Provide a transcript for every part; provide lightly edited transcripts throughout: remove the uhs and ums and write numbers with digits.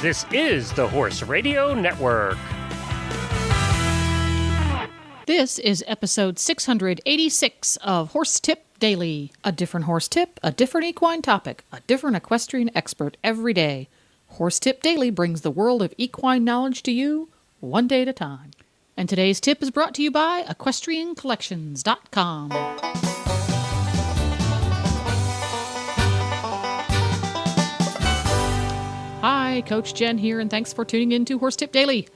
This is the Horse Radio Network. This is episode 686 of Horse Tip Daily. A different horse tip, a different equine topic, a different equestrian expert every day. Horse Tip Daily brings the world of equine knowledge to you, one day at a time. And today's tip is brought to you by EquestrianCollections.com. Hi, Coach Jen here, and thanks for tuning in to Horse Tip Daily.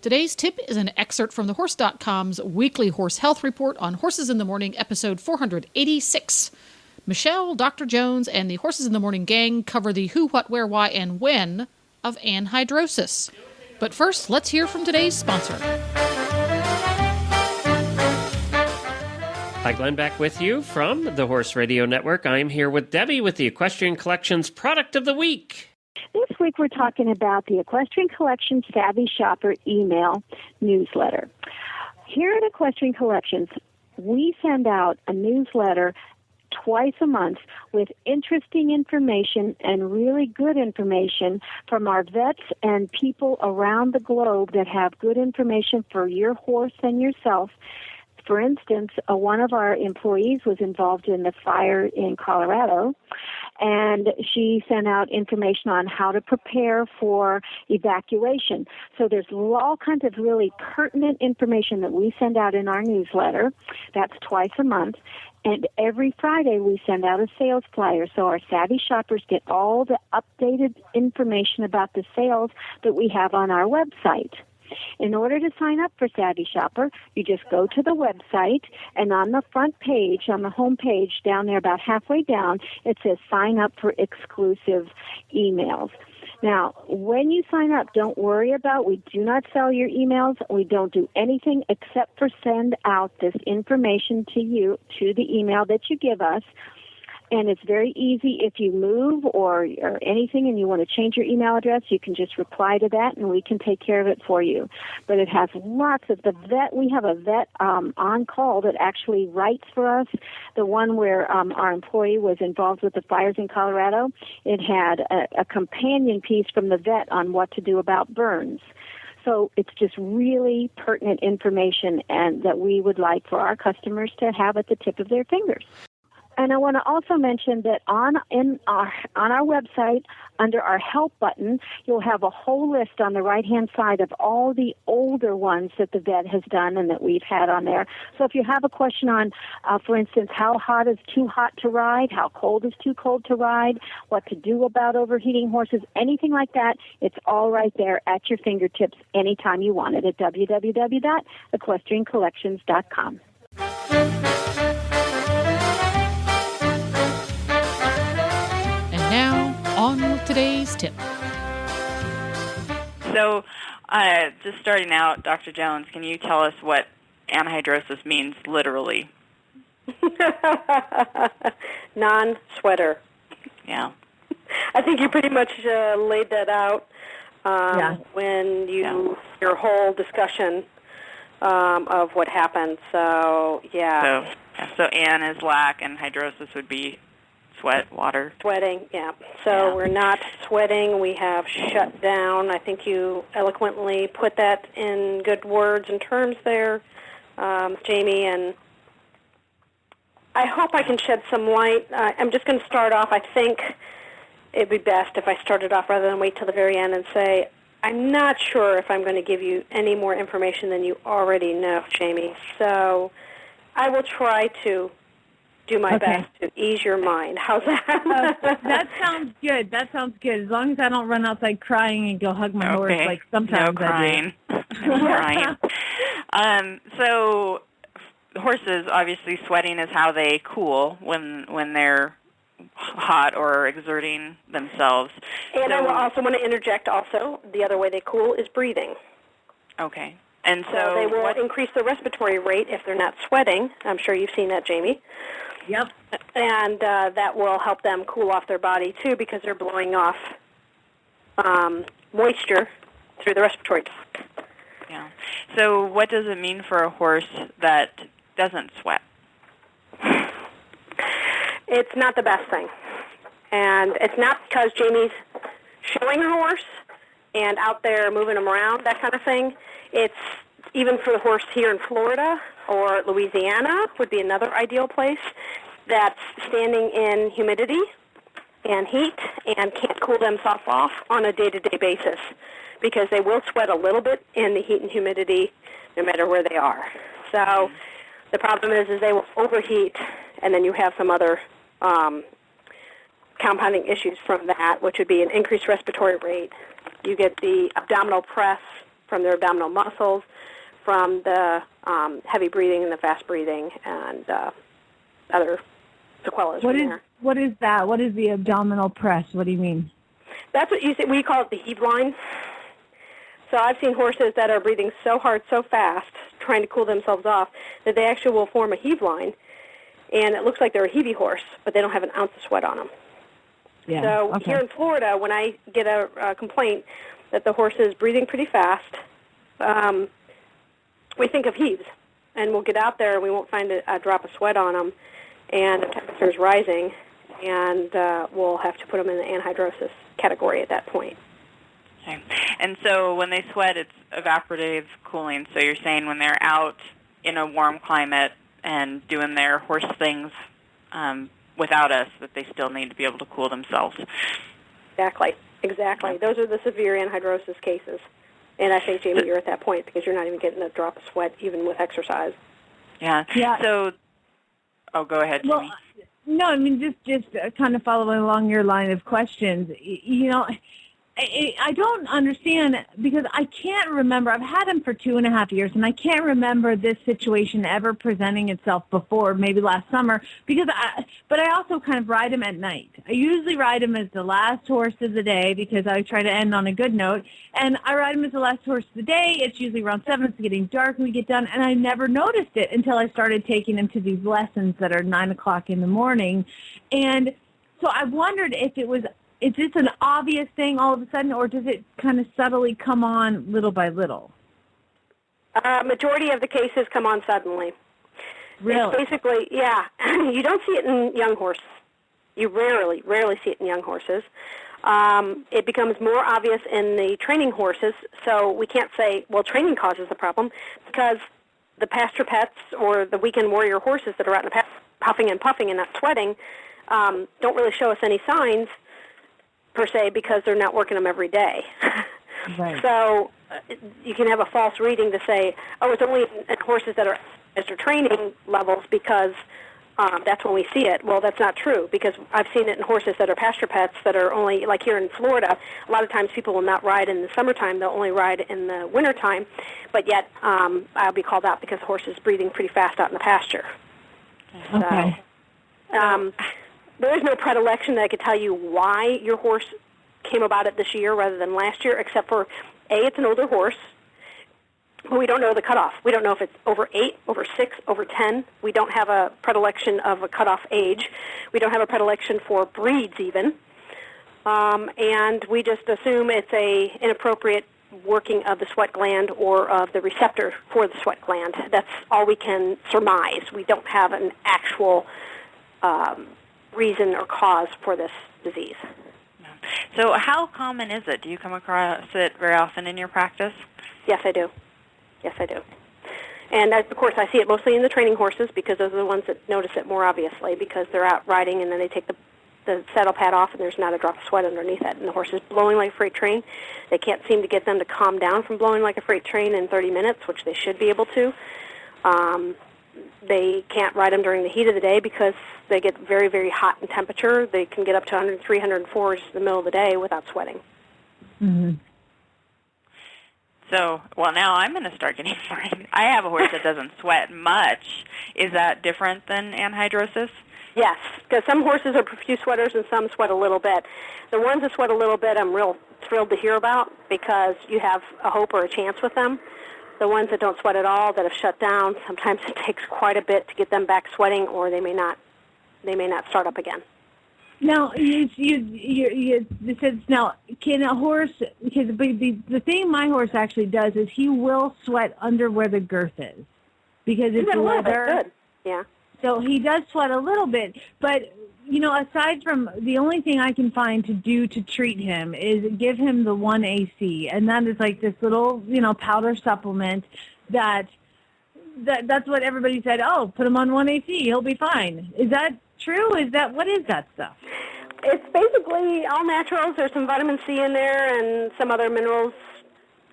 Today's tip is an excerpt from thehorse.com's weekly horse health report on Horses in the Morning, episode 486. Michelle, Dr. Jones, and the Horses in the Morning gang cover the who, what, where, why, and when of anhidrosis. But first, let's hear from today's sponsor. Hi, Glenn, back with you from the Horse Radio Network. I'm here with Debbie with the Equestrian Collections Product of the Week. This week we're talking about the Equestrian Collections Savvy Shopper email newsletter. Here at Equestrian Collections, we send out a newsletter twice a month with interesting information and really good information from our vets and people around the globe that have good information for your horse and yourself. For instance, one of our employees was involved in the fire in Colorado, and she sent out information on how to prepare for evacuation. So there's all kinds of really pertinent information that we send out in our newsletter. That's twice a month. And every Friday we send out a sales flyer so our savvy shoppers get all the updated information about the sales that we have on our website. In order to sign up for Savvy Shopper, you just go to the website, and on the front page, on the home page, down there about halfway down, it says sign up for exclusive emails. Now, when you sign up, don't worry about, we do not sell your emails. We don't do anything except for send out this information to you, to the email that you give us. And it's very easy. If you move or anything and you want to change your email address, you can just reply to that and we can take care of it for you. But it has lots of the vet. We have a vet on call that actually writes for us. The one where our employee was involved with the fires in Colorado, it had a companion piece from the vet on what to do about burns. So it's just really pertinent information and that we would like for our customers to have at the tip of their fingers. And I want to also mention that on our website, under our help button, you'll have a whole list on the right-hand side of all the older ones that the vet has done and that we've had on there. So if you have a question on, for instance, how hot is too hot to ride, how cold is too cold to ride, what to do about overheating horses, anything like that, it's all right there at your fingertips anytime you want it at www.equestriancollections.com. Now, on with today's tip. So, just starting out, Dr. Jones, can you tell us what anhidrosis means literally? Non-sweater. Yeah. I think you pretty much laid that out when your whole discussion of what happened. So, yeah. So an is lack, and hydrosis would be sweat, water. Sweating, yeah. So we're not sweating. We have shut down. I think you eloquently put that in good words and terms there, Jamie, and I hope I can shed some light. I'm just going to start off. I think it would be best if I started off rather than wait till the very end and say, I'm not sure if I'm going to give you any more information than you already know, Jamie. So I will try to do my best to ease your mind. How's that? That sounds good. As long as I don't run outside crying and go hug my horse like sometimes I do. No crying. So horses, obviously, sweating is how they cool when they're hot or exerting themselves. And I will also want to interject also, the other way they cool is breathing. Okay. And so they will increase their respiratory rate if they're not sweating. I'm sure you've seen that, Jamie. Yep. And that will help them cool off their body, too, because they're blowing off moisture through the respiratory tract. Yeah. So what does it mean for a horse that doesn't sweat? It's not the best thing. And it's not because Jamie's showing her horse. and out there moving them around, that kind of thing. It's even for the horse here in Florida or Louisiana would be another ideal place that's standing in humidity and heat and can't cool themselves off on a day-to-day basis because they will sweat a little bit in the heat and humidity no matter where they are. So the problem is they will overheat, and then you have some other compounding issues from that, which would be an increased respiratory rate. You get the abdominal press from their abdominal muscles, from the heavy breathing and the fast breathing, and other sequelae from there. What is that? What is the abdominal press? What do you mean? That's what we call it the heave line. So I've seen horses that are breathing so hard, so fast, trying to cool themselves off, that they actually will form a heave line, and it looks like they're a heavy horse, but they don't have an ounce of sweat on them. Yeah, so okay. Here in Florida, when I get a complaint that the horse is breathing pretty fast, we think of heaves, and we'll get out there and we won't find a drop of sweat on them, and the temperature is rising, and we'll have to put them in the anhidrosis category at that point. Okay. And so when they sweat, it's evaporative cooling. So you're saying when they're out in a warm climate and doing their horse things without us, that they still need to be able to cool themselves. Exactly. Those are the severe anhidrosis cases. And I think, Jamie, you're at that point because you're not even getting a drop of sweat even with exercise. Yeah. So, go ahead, Jamie. Well, no, I mean, just kind of following along your line of questions, you know, I don't understand because I can't remember. I've had him for 2.5 years, and I can't remember this situation ever presenting itself before, maybe last summer. But I also kind of ride him at night. I usually ride him as the last horse of the day because I try to end on a good note. And I ride him as the last horse of the day. It's usually around 7. It's getting dark when we get done, and I never noticed it until I started taking him to these lessons that are 9 o'clock in the morning. And so I wondered if it was. Is this an obvious thing all of a sudden, or does it kind of subtly come on little by little? Majority of the cases come on suddenly. Really? It's basically, yeah. You don't see it in young horses. You rarely see it in young horses. It becomes more obvious in the training horses, so we can't say, well, training causes the problem, because the pasture pets or the weekend warrior horses that are out in the pasture puffing and puffing and not sweating don't really show us any signs, per se, because they're not working them every day. Right. So you can have a false reading to say, oh, it's only in horses that are at their training levels because that's when we see it. Well, that's not true because I've seen it in horses that are pasture pets that are only, like here in Florida, a lot of times people will not ride in the summertime. They'll only ride in the wintertime, but yet I'll be called out because the horse is breathing pretty fast out in the pasture. Okay. So, there is no predilection that I could tell you why your horse came about it this year rather than last year, except for, A, it's an older horse, but we don't know the cutoff. We don't know if it's over 8, over 6, over 10. We don't have a predilection of a cutoff age. We don't have a predilection for breeds even. And we just assume it's a inappropriate working of the sweat gland or of the receptor for the sweat gland. That's all we can surmise. We don't have an actual reason or cause for this disease. So how common is it? Do you come across it very often in your practice? Yes, I do. And, of course, I see it mostly in the training horses because those are the ones that notice it more obviously because they're out riding and then they take the saddle pad off and there's not a drop of sweat underneath it. And the horse is blowing like a freight train. They can't seem to get them to calm down from blowing like a freight train in 30 minutes, which they should be able to. They can't ride them during the heat of the day because they get very, very hot in temperature. They can get up to 103, 104 just in the middle of the day without sweating. Mm-hmm. So, well, now I'm going to start getting worried. I have a horse that doesn't sweat much. Is that different than anhidrosis? Yes, because some horses are profuse sweaters and some sweat a little bit. The ones that sweat a little bit I'm real thrilled to hear about because you have a hope or a chance with them. The ones that don't sweat at all, that have shut down, sometimes it takes quite a bit to get them back sweating, or they may not start up again. Now, you said now, can a horse? Because the thing my horse actually does is he will sweat under where the girth is because it's leather. Good. Yeah. So he does sweat a little bit, but aside from the only thing I can find to do to treat him is give him the 1AC, and that is like this little, powder supplement that's what everybody said, oh, put him on 1AC, he'll be fine. Is that true? What is that stuff? It's basically all naturals. There's some vitamin C in there and some other minerals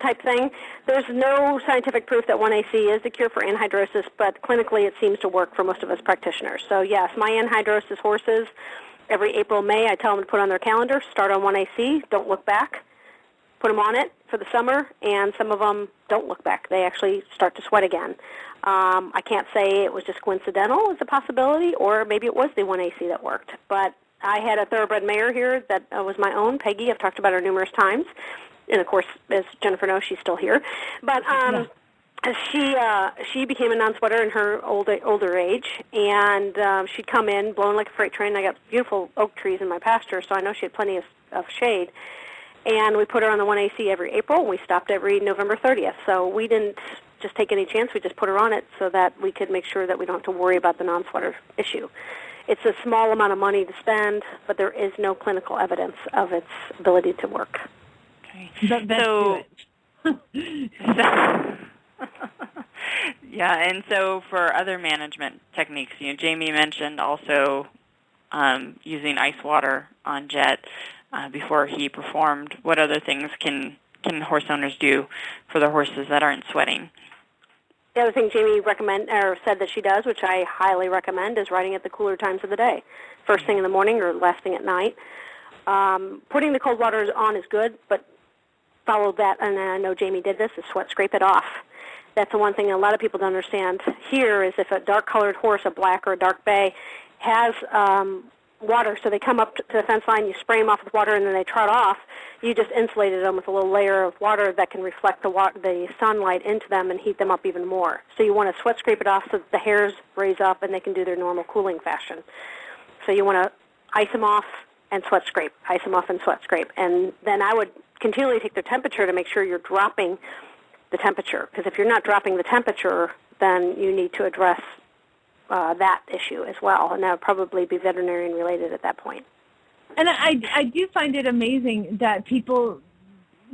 type thing. There's no scientific proof that 1AC is the cure for anhidrosis, but clinically it seems to work for most of us practitioners. So yes, my anhidrosis horses, every April, May, I tell them to put on their calendar, start on 1AC, don't look back, put them on it for the summer, and some of them don't look back. They actually start to sweat again. I can't say it was just coincidental as a possibility, or maybe it was the 1AC that worked. But I had a thoroughbred mare here that was my own, Peggy. I've talked about her numerous times. And, of course, as Jennifer knows, she's still here. But she became a non-sweater in her older age, and she'd come in blowing like a freight train. I got beautiful oak trees in my pasture, so I know she had plenty of shade. And we put her on the 1AC every April, and we stopped every November 30th. So we didn't just take any chance. We just put her on it so that we could make sure that we don't have to worry about the non-sweater issue. It's a small amount of money to spend, but there is no clinical evidence of its ability to work. Yeah, and so for other management techniques, Jamie mentioned also using ice water on Jet before he performed. What other things can horse owners do for their horses that aren't sweating? The other thing Jamie said that she does, which I highly recommend, is riding at the cooler times of the day, first thing in the morning or last thing at night. Putting the cold water on is good, but follow that, and I know Jamie did this, is sweat scrape it off. That's the one thing a lot of people don't understand here is if a dark-colored horse, a black or a dark bay, has water, so they come up to the fence line, you spray them off with water, and then they trot off, you just insulated them with a little layer of water that can reflect the sunlight into them and heat them up even more. So you want to sweat scrape it off so that the hairs raise up and they can do their normal cooling fashion. So you want to ice them off and sweat scrape, ice them off and sweat scrape. And then I would continually take their temperature to make sure you're dropping the temperature, because if you're not dropping the temperature, then you need to address that issue as well, and that would probably be veterinarian related at that point. And I do find it amazing that people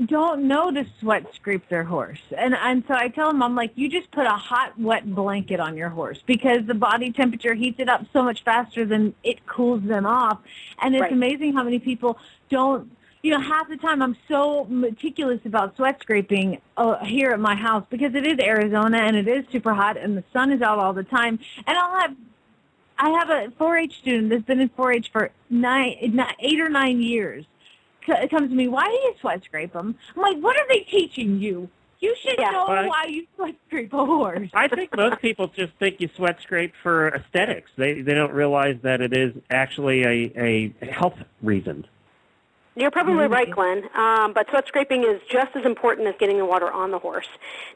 don't know to sweat scrape their horse. And so I tell them, I'm like, you just put a hot, wet blanket on your horse because the body temperature heats it up so much faster than it cools them off. And it's amazing how many people don't, half the time I'm so meticulous about sweat scraping here at my house because it is Arizona and it is super hot and the sun is out all the time. And I have a 4-H student that's been in 4-H for 8 or 9 years. It comes to me, why do you sweat scrape them? I'm like, what are they teaching you? You should know why you sweat scrape a horse. I think most people just think you sweat scrape for aesthetics. They don't realize that it is actually a health reason. You're probably right, Glenn, but sweat scraping is just as important as getting the water on the horse.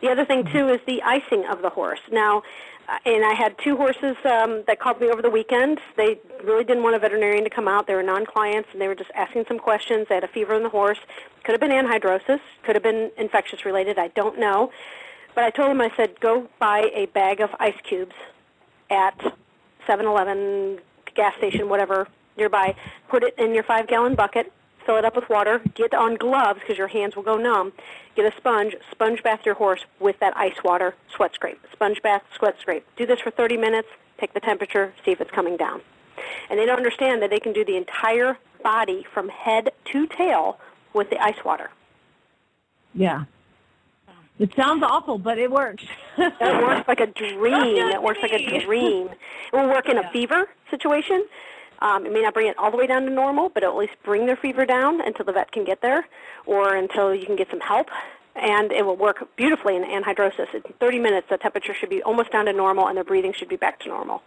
The other thing, too, is the icing of the horse. Now, and I had 2 horses that called me over the weekend. They really didn't want a veterinarian to come out. They were non-clients, and they were just asking some questions. They had a fever in the horse. Could have been anhidrosis. Could have been infectious-related. I don't know. But I told them, I said, go buy a bag of ice cubes at 7-Eleven, gas station, whatever, nearby. Put it in your 5-gallon bucket. Fill it up with water. Get on gloves because your hands will go numb. Get a sponge bath your horse with that ice water, sweat scrape. Sponge bath, sweat scrape. Do this for 30 minutes. Take the temperature. See if it's coming down. And they don't understand that they can do the entire body from head to tail with the ice water. Yeah. It sounds awful, but it works. It works like a dream. It works like a dream. It will work in a fever situation. It may not bring it all the way down to normal, but it'll at least bring their fever down until the vet can get there or until you can get some help. And it will work beautifully in anhidrosis. In 30 minutes, the temperature should be almost down to normal and their breathing should be back to normal.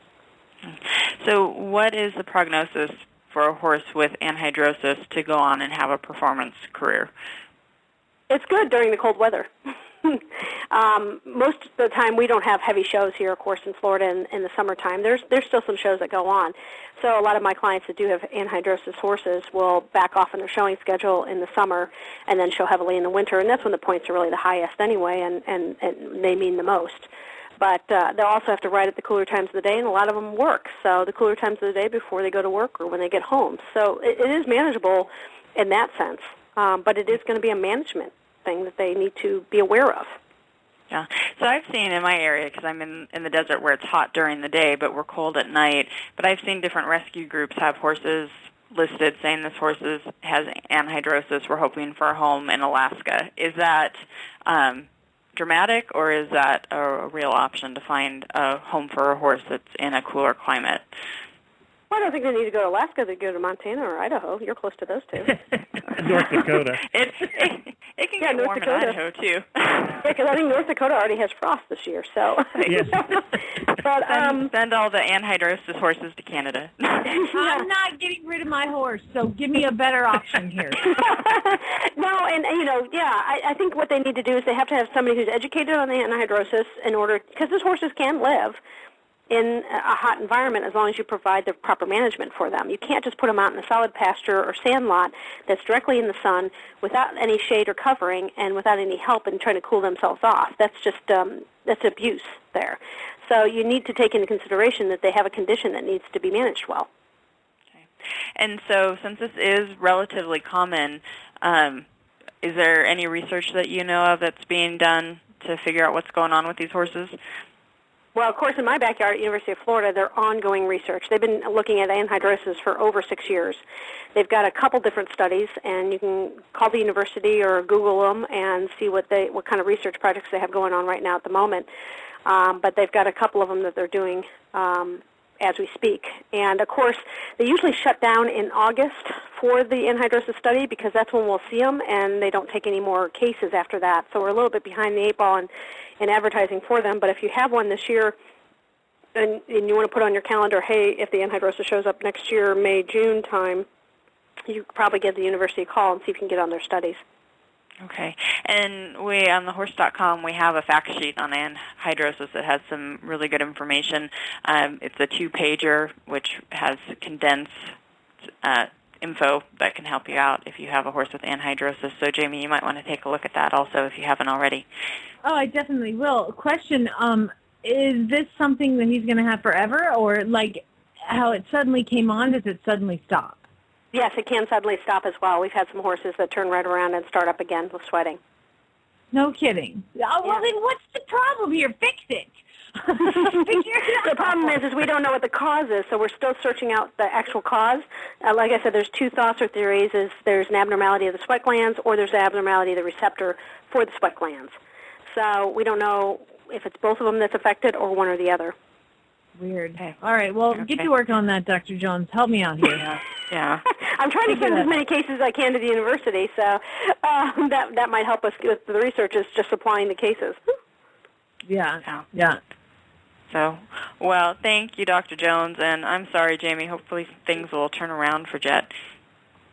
So what is the prognosis for a horse with anhidrosis to go on and have a performance career? It's good during the cold weather. Most of the time we don't have heavy shows here, of course, in Florida in the summertime. There's still some shows that go on. So a lot of my clients that do have anhidrosis horses will back off on their showing schedule in the summer and then show heavily in the winter, and that's when the points are really the highest anyway, and they mean the most. But they'll also have to ride at the cooler times of the day, and a lot of them work. So the cooler times of the day before they go to work or when they get home. So it is manageable in that sense. But it is going to be a management thing that they need to be aware of. Yeah. So I've seen in my area, because I'm in the desert where it's hot during the day, but we're cold at night, but I've seen different rescue groups have horses listed saying this horse has anhidrosis. We're hoping for a home in Alaska. Is that dramatic, or is that a real option to find a home for a horse that's in a cooler climate? Well, I don't think they need to go to Alaska. They go to Montana or Idaho. You're close to those two. North Dakota. It can get warm in Idaho, too. Yeah, because I think North Dakota already has frost this year. So, Yes. But send all the anhidrosis horses to Canada. I'm not getting rid of my horse, so give me a better option here. No, and I think what they need to do is they have to have somebody who's educated on the anhidrosis in order, because these horses can live in a hot environment as long as you provide the proper management for them. You can't just put them out in a solid pasture or sand lot that's directly in the sun without any shade or covering and without any help in trying to cool themselves off. That's just that's abuse there. So you need to take into consideration that they have a condition that needs to be managed well. Okay. And so since this is relatively common, is there any research that you know of that's being done to figure out what's going on with these horses? Well, of course, in my backyard at University of Florida, they're ongoing research. They've been looking at anhidrosis for over 6 years. They've got a couple different studies, and you can call the university or Google them and see what kind of research projects they have going on right now at the moment. But they've got a couple of them that they're doing as we speak. And, of course, they usually shut down in August for the anhidrosis study because that's when we'll see them, and they don't take any more cases after that. So we're a little bit behind the eight ball in advertising for them. But if you have one this year and you want to put on your calendar, hey, if the anhidrosis shows up next year, May, June time, you could probably give the university a call and see if you can get on their studies. Okay. And we, on thehorse.com, we have a fact sheet on anhidrosis that has some really good information. It's a 2-pager, which has condensed info that can help you out if you have a horse with anhidrosis. So, Jamie, you might want to take a look at that also if you haven't already. Oh, I definitely will. Question, is this something that he's going to have forever, or like how it suddenly came on, does it suddenly stop? Yes, it can suddenly stop as well. We've had some horses that turn right around and start up again with sweating. No kidding. Oh, well, then what's the problem here? Fix it. The problem is we don't know what the cause is, so we're still searching out the actual cause. Like I said, there's two thoughts or theories. There's an abnormality of the sweat glands, or there's an abnormality of the receptor for the sweat glands. So we don't know if it's both of them that's affected or one or the other. Weird. Okay. All right, well, get to work on that, Dr. Jones. Help me out here. Yeah. I'm trying to send as many cases as I can to the university, so that might help us with the research is just supplying the cases. Yeah. So, well, thank you, Dr. Jones, and I'm sorry, Jamie. Hopefully things will turn around for Jet.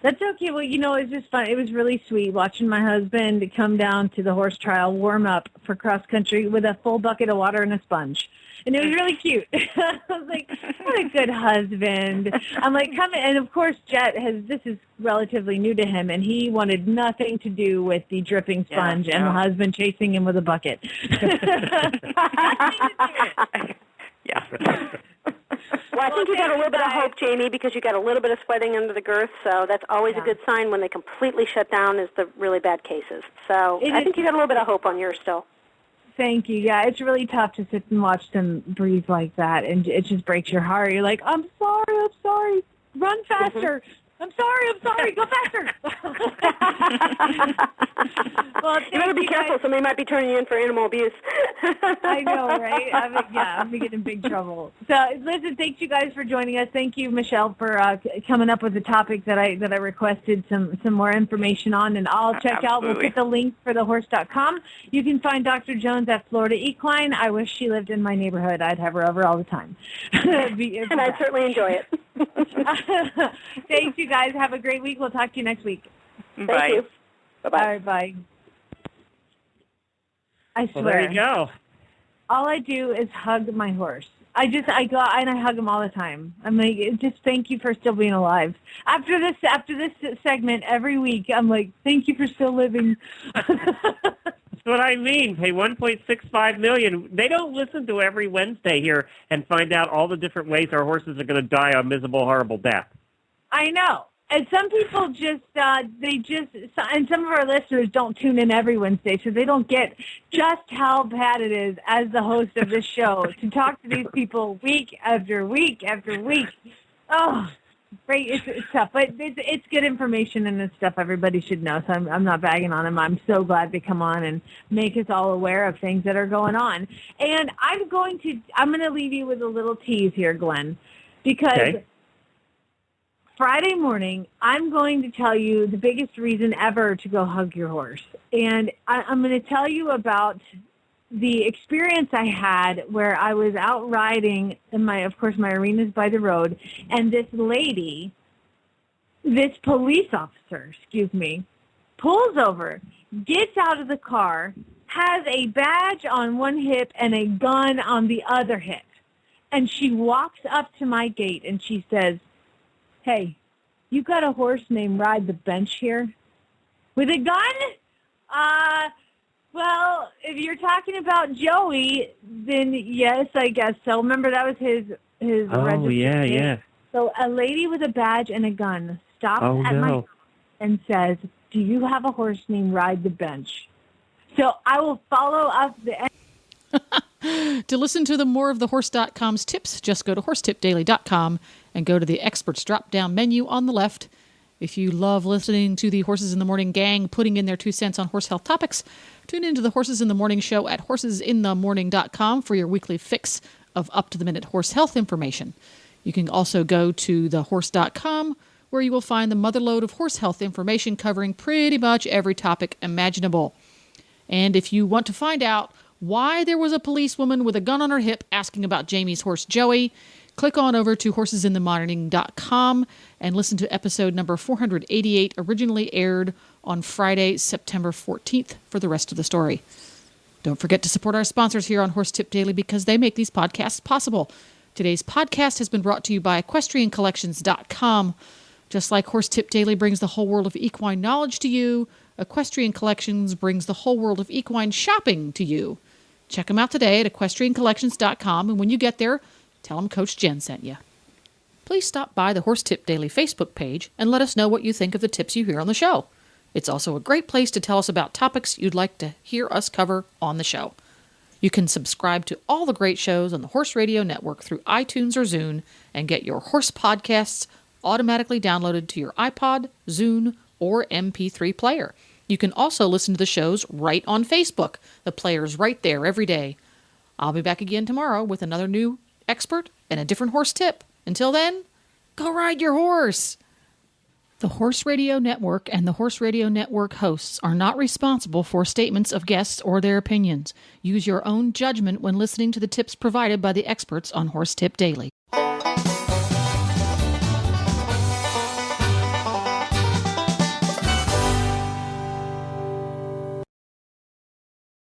That's okay. Well, it was just fun. It was really sweet watching my husband come down to the horse trial, warm up for cross-country with a full bucket of water and a sponge. And it was really cute. I was like, what a good husband. I'm like, come in. And, of course, Jet this is relatively new to him, and he wanted nothing to do with the dripping sponge and the husband chasing him with a bucket. Yeah. Well, I think you got a little bit of hope, Jamie, because you got a little bit of sweating under the girth, so that's always a good sign. When they completely shut down is the really bad cases. So I think you got a little bit of hope on yours still. Thank you. Yeah, it's really tough to sit and watch them breathe like that, and it just breaks your heart. You're like, I'm sorry. Run faster. I'm sorry. Go faster. Well, you better be careful. Somebody might be turning you in for animal abuse. I know, right? I'm going to get in big trouble. So, listen, thank you guys for joining us. Thank you, Michelle, for coming up with the topic that I requested some more information on, and I'll check out. We'll put the link for thehorse.com. You can find Dr. Jones at Florida Equine. I wish she lived in my neighborhood. I'd have her over all the time. And I'd certainly enjoy it. Thanks, you guys. Have a great week. We'll talk to you next week. Bye. Thank you. Bye-bye. All right, bye. I swear. Well, there you go. All I do is hug my horse. I go and I hug him all the time. I'm like, just thank you for still being alive. After this segment, every week, I'm like, thank you for still living. what I mean. Pay $1.65 million. They don't listen to every Wednesday here and find out all the different ways our horses are going to die a miserable, horrible death. I know. And some people just, and some of our listeners don't tune in every Wednesday, so they don't get just how bad it is as the host of this show to talk to these people week after week after week. Oh, great. It's tough, but it's good information and it's stuff everybody should know, so I'm not bagging on them. I'm so glad they come on and make us all aware of things that are going on. And I'm going to leave you with a little tease here, Glenn, because... Okay. Friday morning, I'm going to tell you the biggest reason ever to go hug your horse. And I'm going to tell you about the experience I had where I was out riding, and my arena's by the road, and this police officer, pulls over, gets out of the car, has a badge on one hip and a gun on the other hip. And she walks up to my gate and she says, "Hey, you got a horse named Ride the Bench here? With a gun?" Well, if you're talking about Joey, then yes, I guess so. Remember, that was his Oh, yeah, name. yeah. So a lady with a badge and a gun stops at my house and says, "Do you have a horse named Ride the Bench?" So I will follow up the... To listen to more of the Horse.com's tips, just go to horsetipdaily.com and go to the Experts drop-down menu on the left. If you love listening to the Horses in the Morning gang putting in their 2 cents on horse health topics, tune into the Horses in the Morning show at horsesinthemorning.com for your weekly fix of up-to-the-minute horse health information. You can also go to thehorse.com, where you will find the motherlode of horse health information covering pretty much every topic imaginable. And if you want to find out why there was a policewoman with a gun on her hip asking about Jamie's horse Joey, click on over to horsesinthemorning.com and listen to episode number 488, originally aired on Friday, September 14th, for the rest of the story. Don't forget to support our sponsors here on Horse Tip Daily because they make these podcasts possible. Today's podcast has been brought to you by EquestrianCollections.com. Just like Horse Tip Daily brings the whole world of equine knowledge to you, Equestrian Collections brings the whole world of equine shopping to you. Check them out today at EquestrianCollections.com, and when you get there, tell them Coach Jen sent you. Please stop by the Horse Tip Daily Facebook page and let us know what you think of the tips you hear on the show. It's also a great place to tell us about topics you'd like to hear us cover on the show. You can subscribe to all the great shows on the Horse Radio Network through iTunes or Zune and get your horse podcasts automatically downloaded to your iPod, Zune, or MP3 player. You can also listen to the shows right on Facebook. The player's right there every day. I'll be back again tomorrow with another new expert and a different horse tip. Until then, go ride your horse! The Horse Radio Network and the Horse Radio Network hosts are not responsible for statements of guests or their opinions. Use your own judgment when listening to the tips provided by the experts on Horse Tip Daily.